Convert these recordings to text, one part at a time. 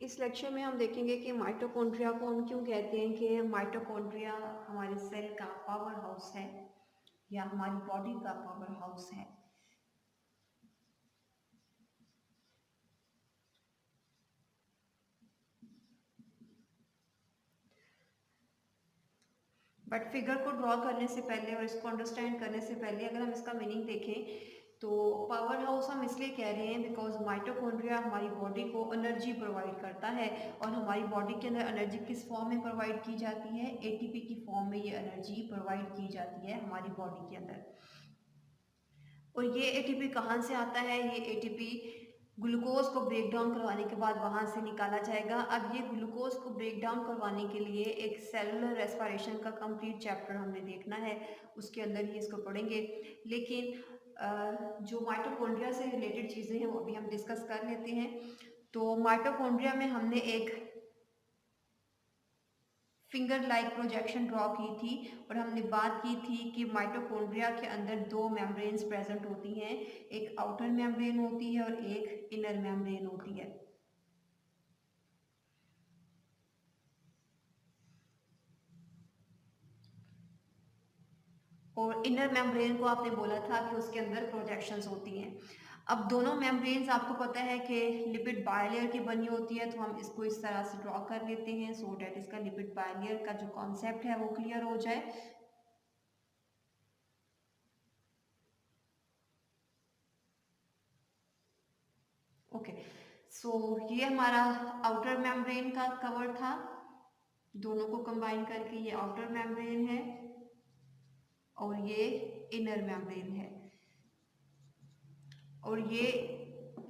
इस लेक्चर में हम देखेंगे कि माइटोकॉन्ड्रिया को हम क्यों कहते हैं कि माइटोकॉन्ड्रिया हमारे सेल का पावर हाउस है या हमारी बॉडी का पावर हाउस है। बट फिगर को ड्रॉ करने से पहले और इसको अंडरस्टैंड करने से पहले अगर हम इसका मीनिंग देखें तो पावर हाउस हम इसलिए कह रहे हैं बिकॉज माइटोकॉन्ड्रिया हमारी बॉडी को एनर्जी प्रोवाइड करता है। और हमारी बॉडी के अंदर एनर्जी किस फॉर्म में प्रोवाइड की जाती है? एटीपी की फॉर्म में ये एनर्जी प्रोवाइड की जाती है हमारी बॉडी के अंदर। और ये एटीपी कहाँ से आता है? ये एटीपी ग्लूकोज को ब्रेक डाउन करवाने के बाद वहाँ से निकाला जाएगा। अब ये ग्लूकोज को ब्रेक डाउन करवाने के लिए एक सेलुलर रेस्पिरेशन का कंप्लीट चैप्टर हमने देखना है, उसके अंदर ही इसको पढ़ेंगे। लेकिन जो माइटोकॉन्ड्रिया से रिलेटेड चीज़ें हैं वो अभी हम डिस्कस कर लेते हैं। तो माइटोकॉन्ड्रिया में हमने एक फिंगर लाइक प्रोजेक्शन ड्रॉ की थी और हमने बात की थी कि माइटोकॉन्ड्रिया के अंदर दो मेम्ब्रेन्स प्रेजेंट होती हैं, एक आउटर मेम्ब्रेन होती है और एक इनर मेम्ब्रेन होती है। और इनर मेम्ब्रेन को आपने बोला था कि उसके अंदर प्रोजेक्शंस होती हैं। अब दोनों मेम्ब्रेन्स आपको पता है कि लिपिड बायलेयर की बनी होती है, तो हम इसको इस तरह से ड्रॉ कर लेते हैं सो डैट इसका लिपिड बायलेयर का जो कॉन्सेप्ट है वो क्लियर हो जाए। ओके, सो ये हमारा आउटर मेम्ब्रेन का कवर था, दोनों को कंबाइन करके ये आउटर मेम्ब्रेन है और ये इनर मेम्ब्रेन है। और ये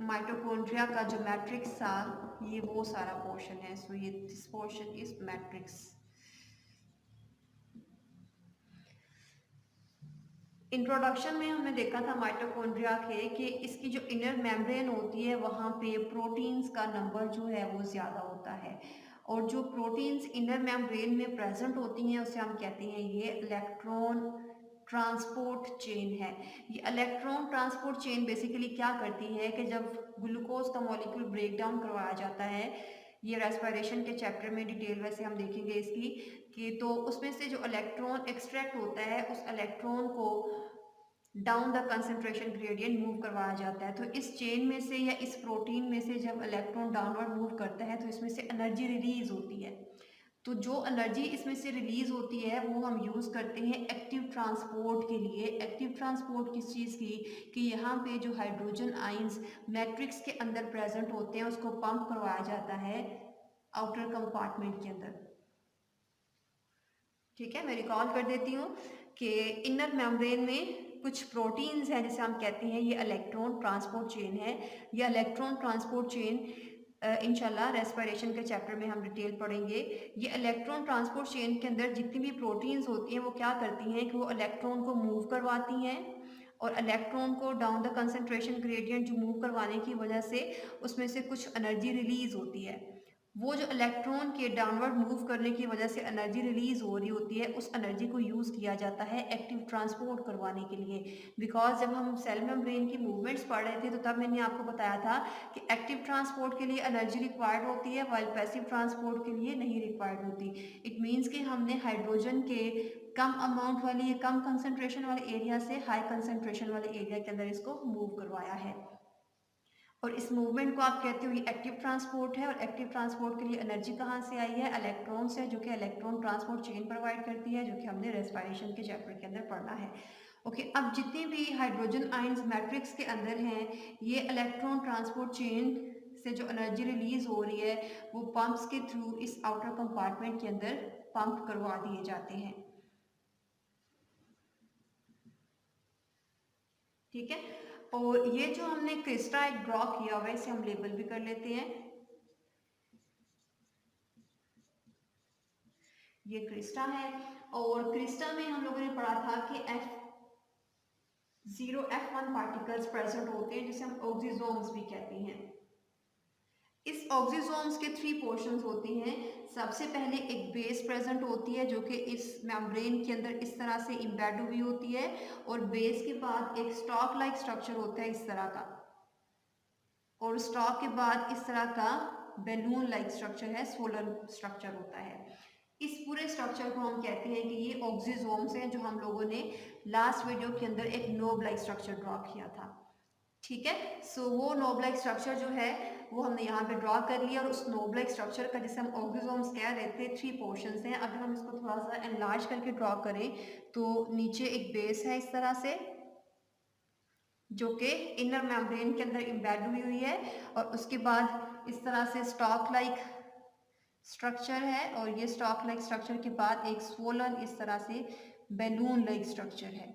माइटोकॉन्ड्रिया का जो मैट्रिक्स था ये वो सारा पोर्शन है। सो ये this portion is matrix. Introduction में हमने देखा था माइटोकॉन्ड्रिया के कि इसकी जो इनर मेम्ब्रेन होती है वहाँ पे प्रोटीन्स का नंबर जो है वो ज़्यादा होता है और जो प्रोटीन्स इनर मेम्ब्रेन में प्रेजेंट होती हैं उसे हम कहते हैं ये इलेक्ट्रॉन ट्रांसपोर्ट चेन है। ये इलेक्ट्रॉन ट्रांसपोर्ट चेन बेसिकली क्या करती है कि जब ग्लूकोज का मॉलिक्यूल ब्रेक डाउन करवाया जाता है, ये रेस्पिरेशन के चैप्टर में डिटेल वैसे हम देखेंगे इसकी कि तो उसमें से जो इलेक्ट्रॉन एक्सट्रैक्ट होता है उस इलेक्ट्रॉन को down the concentration gradient move करवाया जाता है। तो इस चेन में से या इस प्रोटीन में से जब इलेक्ट्रॉन डाउनवर्ड मूव करता है तो इसमें से एनर्जी रिलीज होती है। तो जो एनर्जी इसमें से रिलीज होती है वो हम यूज़ करते हैं एक्टिव ट्रांसपोर्ट के लिए। एक्टिव ट्रांसपोर्ट किस चीज़ की? कि यहाँ पे जो हाइड्रोजन आइंस मैट्रिक्स के अंदर प्रेजेंट होते हैं उसको पंप करवाया जाता है आउटर कंपार्टमेंट के अंदर। ठीक है, मैं रिकॉल कर देती हूँ कि इनर मेम्ब्रेन में कुछ प्रोटीन्स हैं जिसे हम कहते हैं ये इलेक्ट्रॉन ट्रांसपोर्ट चेन है। ये इलेक्ट्रॉन ट्रांसपोर्ट चेन इंशाल्लाह रेस्पिरेशन के चैप्टर में हम डिटेल पढ़ेंगे। ये इलेक्ट्रॉन ट्रांसपोर्ट चेन के अंदर जितनी भी प्रोटीन्स होती हैं वो क्या करती हैं कि वो इलेक्ट्रॉन को मूव करवाती हैं और इलेक्ट्रॉन को डाउन द कंसंट्रेशन ग्रेडियंट जो मूव करवाने की वजह से उसमें से कुछ एनर्जी रिलीज होती है। वो जो इलेक्ट्रॉन के डाउनवर्ड मूव करने की वजह से एनर्जी रिलीज हो रही होती है उस एनर्जी को यूज़ किया जाता है एक्टिव ट्रांसपोर्ट करवाने के लिए। बिकॉज जब हम सेल मेम्ब्रेन की मूवमेंट्स पढ़ रहे थे तो तब मैंने आपको बताया था कि एक्टिव ट्रांसपोर्ट के लिए एनर्जी रिक्वायर्ड होती है वाइल पैसिव ट्रांसपोर्ट के लिए नहीं रिक्वायर्ड होती। इट मीन्स कि हमने हाइड्रोजन के कम अमाउंट वाली या कम कंसनट्रेशन वाले एरिया से हाई कंसनट्रेशन वाले एरिया के अंदर इसको मूव करवाया है और इस मूवमेंट को आप कहते हो ये एक्टिव ट्रांसपोर्ट है। और एक्टिव ट्रांसपोर्ट के लिए एनर्जी कहाँ से आई है? इलेक्ट्रॉन से, जो कि इलेक्ट्रॉन ट्रांसपोर्ट चेन प्रोवाइड करती है, जो कि हमने रेस्पिरेशन के चैप्टर के अंदर पढ़ना है। ओके, अब जितनी भी हाइड्रोजन आयंस मैट्रिक्स के अंदर हैं ये इलेक्ट्रॉन ट्रांसपोर्ट चेन से जो एनर्जी रिलीज हो रही है वो पंप्स के थ्रू इस आउटर कंपार्टमेंट के अंदर पंप करवा दिए जाते हैं। ठीक है, और ये जो हमने क्रिस्टा एक ड्रॉ किया हुआ है इसे हम लेबल भी कर लेते हैं। ये क्रिस्टा है और क्रिस्टा में हम लोगों ने पढ़ा था कि F0 F1 पार्टिकल्स प्रेजेंट होते हैं जिसे हम ऑक्सीजोम्स भी कहते हैं। इस ऑक्सीजोम्स के 3 पोर्शंस होती हैं। सबसे पहले एक बेस प्रेजेंट होती है जो कि इस मेम्ब्रेन के अंदर इस तरह से इम्बेड हुई होती है और बेस के बाद एक स्टॉक लाइक स्ट्रक्चर होता है इस तरह का और स्टॉक के बाद इस तरह का बैलून लाइक स्ट्रक्चर है, सोलर स्ट्रक्चर होता है। इस पूरे स्ट्रक्चर को हम कहते हैं कि ये ऑक्सीजोम्स हैं, जो हम लोगों ने लास्ट वीडियो के अंदर एक नोब लाइक स्ट्रक्चर ड्रॉ किया था। ठीक है, सो वो नोब लाइक स्ट्रक्चर जो है वो हमने यहाँ पे ड्रॉ कर लिया, और उस नोब लाइक स्ट्रक्चर का, जिसे हम ऑक्सीजोम्स कह रहे थे, 3 पोर्शंस हैं। अगर हम इसको थोड़ा सा एनलार्ज करके ड्रॉ करें तो नीचे एक बेस है इस तरह से, जो कि इनर मेम्ब्रेन के अंदर एम्बेड हुई है, और उसके बाद इस तरह से स्टॉक लाइक स्ट्रक्चर है, और ये स्टॉक लाइक स्ट्रक्चर के बाद एक स्वोलन इस तरह से बैलून लाइक स्ट्रक्चर है।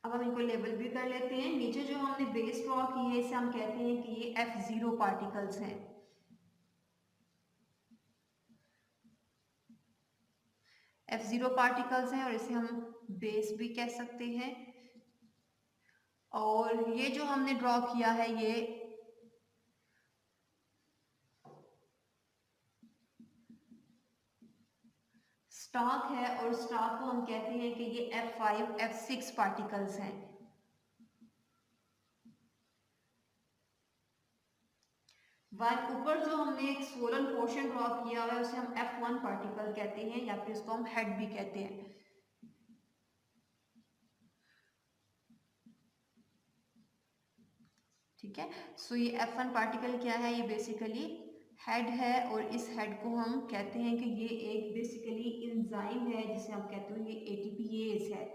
अब हम इनको लेबल भी कर लेते हैं। नीचे जो हमने बेस ड्रॉ की है, इसे हम कहते हैं कि ये F0 पार्टिकल्स हैं। F0 पार्टिकल्स हैं, और इसे हम बेस भी कह सकते हैं। और ये जो हमने ड्रॉ किया है ये स्टॉक है, और स्टॉक को हम कहते हैं कि ये F5 F6 पार्टिकल्स हैं। ऊपर जो हमने एक सोलन पोर्शन ड्रॉ किया हुआ है उसे हम F1 पार्टिकल कहते हैं, या फिर इसको हम हेड भी कहते हैं। ठीक है, सो ये F1 पार्टिकल क्या है, ये बेसिकली हेड है, और इस हेड को हम कहते हैं कि ये एक बेसिकली एंजाइम है, जिसे हम कहते हैं ये ATPase है।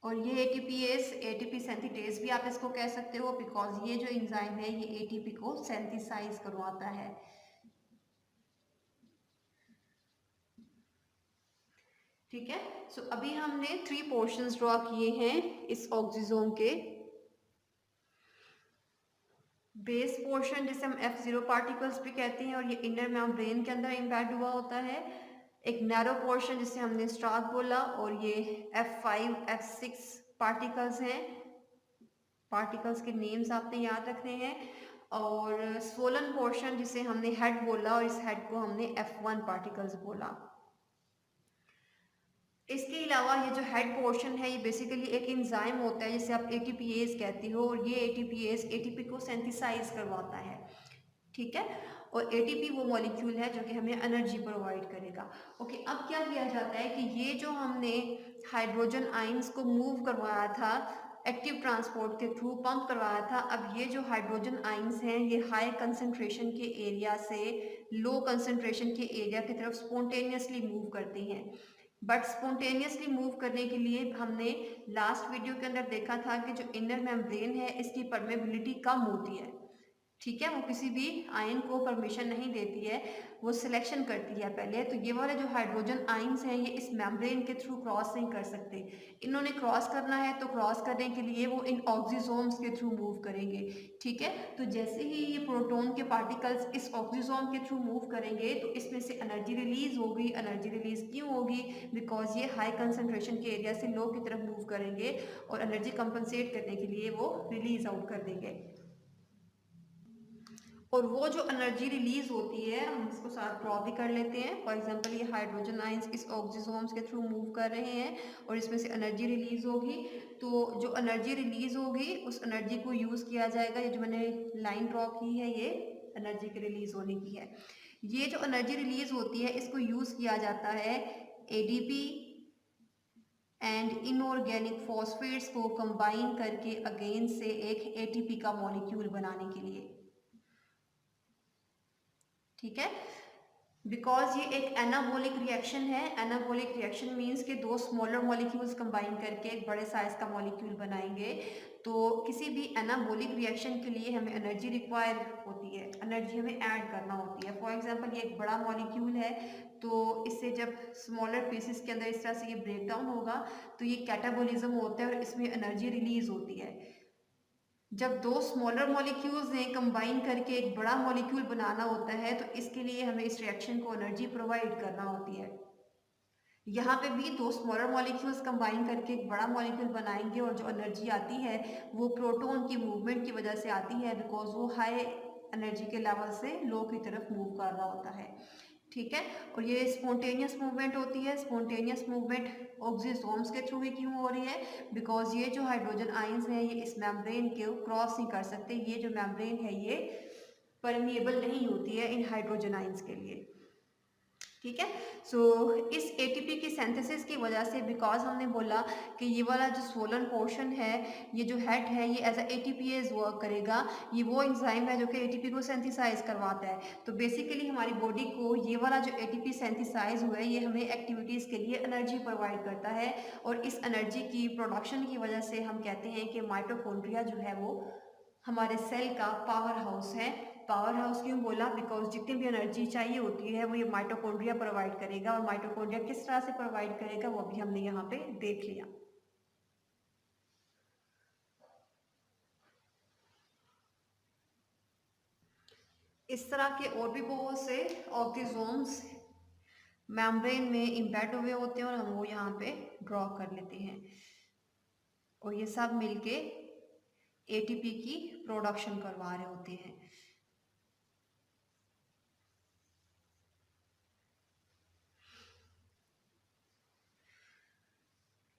और ये ATP सिंथेटेज भी आप इसको कह सकते हो, बिकॉज ये जो एंजाइम है ये ATP को सिंथेसाइज करवाता है। ठीक है, सो अभी हमने 3 पोर्शंस ड्रॉ किए हैं इस ऑक्सीजोम के। बेस पोर्शन जिसे हम F0 पार्टिकल्स भी कहते हैं, और ये इनर मेम्ब्रेन के अंदर एम्बेड हुआ होता है। एक नैरो पोर्शन जिसे हमने स्टॉक बोला, और ये F5 F6 पार्टिकल्स हैं। पार्टिकल्स के नेम्स आपने याद रखने हैं। और स्वोलन पोर्शन जिसे हमने हेड बोला, और इस हेड को हमने F1 पार्टिकल्स बोला। इसके अलावा ये जो हेड पोर्शन है ये बेसिकली एक एंजाइम होता है, जिसे आप ATPase कहते हो, और ये ATPase ATP को सिंथेसाइज करवाता है। ठीक है, और ATP वो मॉलिक्यूल है जो कि हमें एनर्जी प्रोवाइड करेगा। ओके, अब क्या किया जाता है कि ये जो हमने हाइड्रोजन आयंस को मूव करवाया था एक्टिव ट्रांसपोर्ट के थ्रू, पंप करवाया था, अब ये जो हाइड्रोजन आयंस हैं ये हाई कंसंट्रेशन के एरिया से लो कंसंट्रेशन के एरिया की तरफ स्पॉन्टेनियसली मूव करते हैं। बट स्पॉन्टेनियसली मूव करने के लिए हमने लास्ट वीडियो के अंदर देखा था कि जो इनर मेम्ब्रेन है इसकी परमेबिलिटी कम होती है। ठीक है, वो किसी भी आयन को परमिशन नहीं देती है, वो सिलेक्शन करती है पहले। तो ये वाले जो हाइड्रोजन आयंस हैं ये इस मेम्ब्रेन के थ्रू क्रॉस नहीं कर सकते। इन्होंने क्रॉस करना है तो क्रॉस करने के लिए वो इन ऑक्सीजोम्स के थ्रू मूव करेंगे। ठीक है, तो जैसे ही ये प्रोटॉन के पार्टिकल्स इस ऑक्सीजोम के थ्रू मूव करेंगे तो इसमें से एनर्जी रिलीज होगी। एनर्जी रिलीज क्यों होगी? बिकॉज ये हाई कंसंट्रेशन के एरिया से लो की तरफ मूव करेंगे, और एनर्जी कंपनसेट करने के लिए वो रिलीज आउट कर देंगे। और वो जो एनर्जी रिलीज होती है हम इसको साथ ड्रॉ भी कर लेते हैं। फॉर एग्जांपल ये हाइड्रोजन आयंस इस ऑक्सीजोम्स के थ्रू मूव कर रहे हैं, और इसमें से एनर्जी रिलीज होगी। तो जो एनर्जी रिलीज होगी उस एनर्जी को यूज़ किया जाएगा। ये जो मैंने लाइन ड्रॉ की है ये एनर्जी के रिलीज होने की है। ये जो एनर्जी रिलीज होती है इसको यूज़ किया जाता है ADP एंड इनऑर्गेनिक फॉस्फेट्स को कंबाइन करके अगेन से एक ATP का मॉलिक्यूल बनाने के लिए। ठीक है, बिकॉज ये एक एनाबोलिक रिएक्शन है। एनाबोलिक रिएक्शन मीन्स के दो स्मॉलर मॉलिक्यूल्स कंबाइन करके एक बड़े साइज का मॉलिक्यूल बनाएंगे। तो किसी भी एनाबोलिक रिएक्शन के लिए हमें एनर्जी रिक्वायर होती है, एनर्जी हमें ऐड करना होती है। फॉर एग्जांपल ये एक बड़ा मॉलिक्यूल है, तो इससे जब स्मॉलर पीसेस के अंदर इस तरह से ये ब्रेक डाउन होगा तो ये कैटाबोलिज्म होता है और इसमें एनर्जी रिलीज होती है। जब दो स्मॉलर मॉलिक्यूल्स हैं कंबाइन करके एक बड़ा मॉलिक्यूल बनाना होता है तो इसके लिए हमें इस रिएक्शन को एनर्जी प्रोवाइड करना होती है। यहाँ पे भी दो स्मॉलर मॉलिक्यूल्स कंबाइन करके एक बड़ा मॉलिक्यूल बनाएंगे, और जो एनर्जी आती है वो प्रोटॉन की मूवमेंट की वजह से आती है, बिकॉज वो हाई एनर्जी के लेवल से लो की तरफ मूव कर रहा होता है, ठीक है। और ये स्पॉन्टेनियस मूवमेंट होती है। स्पॉन्टेनियस मूवमेंट ऑक्सीजोम्स के थ्रू ही क्यों हो रही है? बिकॉज ये जो हाइड्रोजन आयंस हैं ये इस मेम्ब्रेन को क्रॉस नहीं कर सकते। ये जो मेम्ब्रेन है ये परमिएबल नहीं होती है इन हाइड्रोजन आयंस के लिए, ठीक है। सो इस एटीपी की सिंथेसिस की वजह से, बिकॉज हमने बोला कि ये वाला जो सोलन पोर्शन है, ये जो हेड है, ये एज अ एटीपीएज वर्क करेगा। ये वो एंजाइम है जो कि एटीपी को सिंथेसाइज करवाता है। तो बेसिकली हमारी बॉडी को ये वाला जो एटीपी सिंथेसाइज हुआ है ये हमें एक्टिविटीज़ के लिए एनर्जी प्रोवाइड करता है। और इस एनर्जी की प्रोडक्शन की वजह से हम कहते हैं कि माइटोकॉन्ड्रिया जो है वो हमारे सेल का पावर हाउस है। पावर हाउस क्यों बोला? बिकॉज जितनी भी एनर्जी चाहिए होती है वो ये माइटोकॉन्ड्रिया प्रोवाइड करेगा। और माइटोकॉन्ड्रिया किस तरह से प्रोवाइड करेगा वो भी हमने यहाँ पे देख लिया। इस तरह के और भी बहुत से ऑक्सीजोम्स मेम्ब्रेन में इम्बेड हुए होते हैं और हम वो यहाँ पे ड्रॉ कर लेते हैं। और ये सब मिलके एटीपी की प्रोडक्शन करवा रहे होते हैं।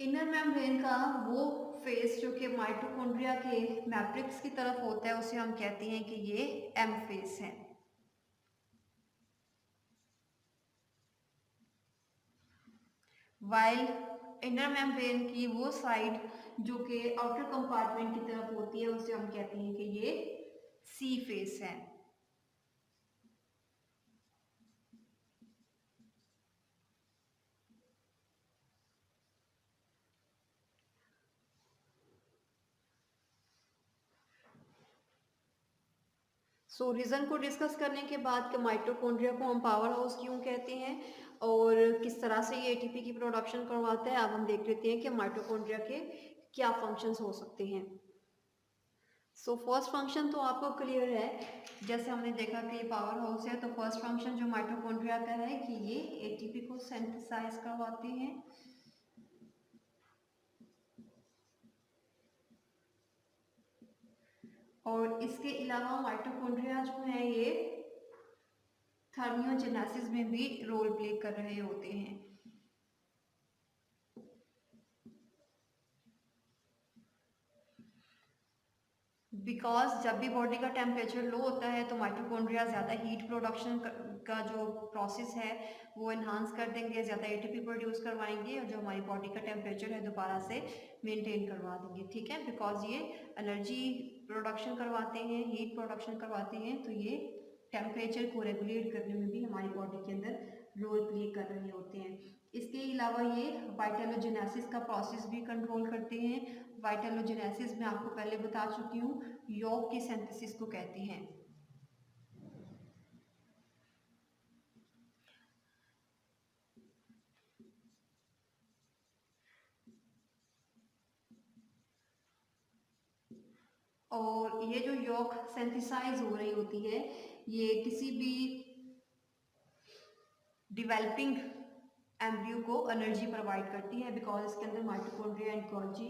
इनर मेम्ब्रेन का वो फेस जो कि माइटोकॉन्ड्रिया के मैट्रिक्स की तरफ होता है उसे हम कहते हैं कि ये एम फेस है। वाइल इनर मेम्ब्रेन की वो साइड जो कि आउटर कंपार्टमेंट की तरफ होती है उसे हम कहते हैं कि ये सी फेस है। सो रीज़न को डिस्कस करने के बाद कि माइटोकॉन्ड्रिया को हम पावर हाउस क्यों कहते हैं और किस तरह से ये एटीपी की प्रोडक्शन करवाता है, अब हम देख लेते हैं कि माइटोकॉन्ड्रिया के क्या फंक्शंस हो सकते हैं। सो फर्स्ट फंक्शन तो आपको क्लियर है, जैसे हमने देखा कि ये पावर हाउस है। तो फर्स्ट फंक्शन जो माइटोकॉन्ड्रिया का है कि ये एटीपी को सिंथेसाइज करवाते हैं। और इसके अलावा माइटोकॉन्ड्रिया जो है ये थर्मियोजेनेसिस में भी रोल प्ले कर रहे होते हैं। बिकॉज जब भी बॉडी का टेम्परेचर लो होता है तो माइटोकॉन्ड्रिया ज़्यादा हीट प्रोडक्शन का जो प्रोसेस है वो इन्हांस कर देंगे, ज़्यादा एटीपी प्रोड्यूस करवाएंगे और जो हमारी बॉडी का टेम्परेचर है दोबारा से मेंटेन करवा देंगे, ठीक है। बिकॉज ये एनर्जी प्रोडक्शन करवाते हैं, हीट प्रोडक्शन करवाते हैं, तो ये टेम्परेचर को रेगुलेट करने में भी हमारी बॉडी के अंदर रोल प्ले कर रहे होते हैं। इसके अलावा ये वाइटलोजेनेसिस का प्रोसेस भी कंट्रोल करते हैं। वाइटलोजेनेसिस मैं आपको पहले बता चुकी हूँ, यॉक की सिंथेसिस को कहते हैं। और ये जो यॉक सिंथेसाइज हो रही होती है ये किसी भी डेवलपिंग एम्ब्रियो को एनर्जी प्रोवाइड करती है, बिकॉज इसके अंदर माइटोकॉन्ड्रिया एंड गोल्जी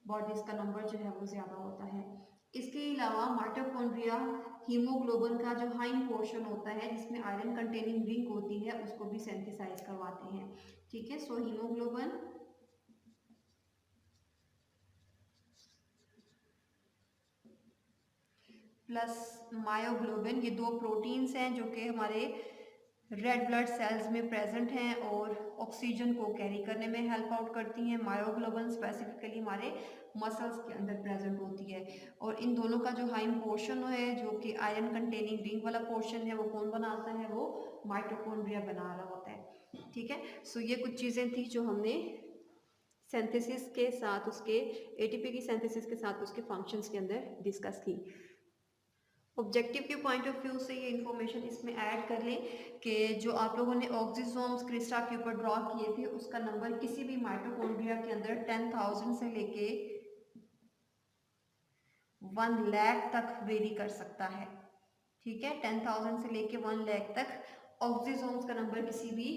बॉडीज का नंबर जो है वो ज़्यादा होता है। इसके अलावा माइटोकॉन्ड्रिया हीमोग्लोबिन का जो हाइंड पोर्शन होता है जिसमें आयरन कंटेनिंग रिंग होती है उसको भी सिंथेसाइज करवाते हैं, ठीक है। सो हीमोग्लोबिन प्लस मायोग्लोबिन, ये दो प्रोटीन्स हैं जो कि हमारे रेड ब्लड सेल्स में प्रेजेंट हैं और ऑक्सीजन को कैरी करने में हेल्प आउट करती हैं। मायोग्लोबिन स्पेसिफिकली हमारे मसल्स के अंदर प्रेजेंट होती है। और इन दोनों का जो हाइंड पोर्शन है जो कि आयरन कंटेनिंग रिंग वाला पोर्शन है वो कौन बनाता है? वो माइटोकॉन्ड्रिया बना रहा होता है, ठीक है। सो ये कुछ चीज़ें थी जो हमने सिंथेसिस के साथ उसके एटीपी की सिंथेसिस के साथ उसके फंक्शंस के अंदर डिस्कस की। ऑब्जेक्टिव के पॉइंट ऑफ व्यू से ये इन्फॉर्मेशन इसमें ऐड कर लें कि जो आप लोगों ने ऑक्सीजोम्स क्रिस्टा के ऊपर ड्रॉ किए थे उसका नंबर किसी भी माइटोकॉन्ड्रिया के अंदर 10,000 से लेके 1 लाख तक वेरी कर सकता है, ठीक है। 10,000 से लेके 1 लाख तक ऑक्सीजोम्स का नंबर किसी भी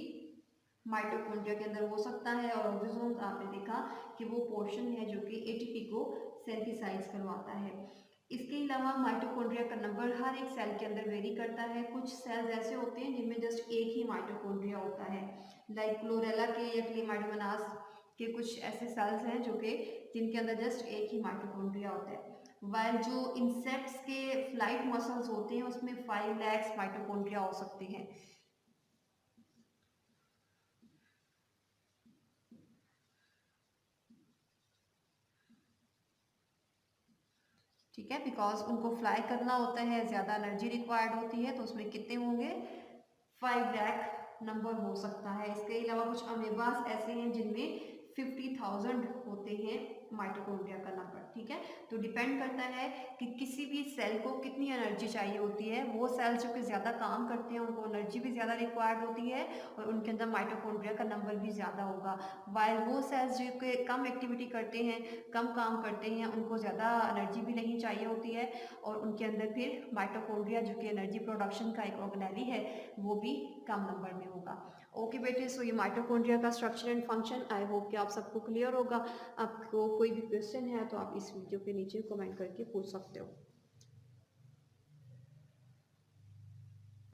माइटोकॉन्ड्रिया के अंदर हो सकता है। और ऑक्सीजोम्स आपने देखा कि वो पोर्शन है जो कि एटीपी को सिंथेसाइज करवाता है। इसके अलावा माइटोकॉन्ड्रिया का नंबर हर एक सेल के अंदर वेरी करता है। कुछ सेल्स ऐसे होते हैं जिनमें जस्ट एक ही माइटोकॉन्ड्रिया होता है, लाइक क्लोरेला के या क्लेमाइडोमोनास के कुछ ऐसे सेल्स हैं जो कि जिनके अंदर जस्ट एक ही माइटोकॉन्ड्रिया होता है। वाइल जो इंसेक्ट्स के फ्लाइट मसल्स होते हैं उसमें 5 लाख माइटोकॉन्ड्रिया हो सकते हैं। ठीक है, बिकॉज उनको फ्लाई करना होता है, ज़्यादा एनर्जी रिक्वायर्ड होती है, तो उसमें कितने होंगे, 5 लाख नंबर हो सकता है। इसके अलावा कुछ अमेबास ऐसे हैं जिनमें 50,000 होते हैं माइटोकॉन्ड्रिया का नंबर। ठीक है, तो डिपेंड करता है कि किसी भी सेल को कितनी एनर्जी चाहिए होती है। वो सेल्स जो कि ज़्यादा काम करते हैं उनको एनर्जी भी ज़्यादा रिक्वायर्ड होती है और उनके अंदर माइटोकॉन्ड्रिया का नंबर भी ज़्यादा होगा। वाइल वो सेल्स जो कि कम एक्टिविटी करते हैं, कम काम करते हैं, उनको ज़्यादा एनर्जी भी नहीं चाहिए होती है और उनके अंदर फिर माइटोकॉन्ड्रिया जो कि एनर्जी प्रोडक्शन का एक ऑर्गेनेली है वो भी कम नंबर में होगा। ओके बेटे, सो ये माइटोकॉन्ड्रिया का structure and function I hope कि आप सबको क्लियर होगा। आपको कोई भी क्वेश्चन है तो आप इस वीडियो के नीचे कमेंट करके पूछ सकते हो।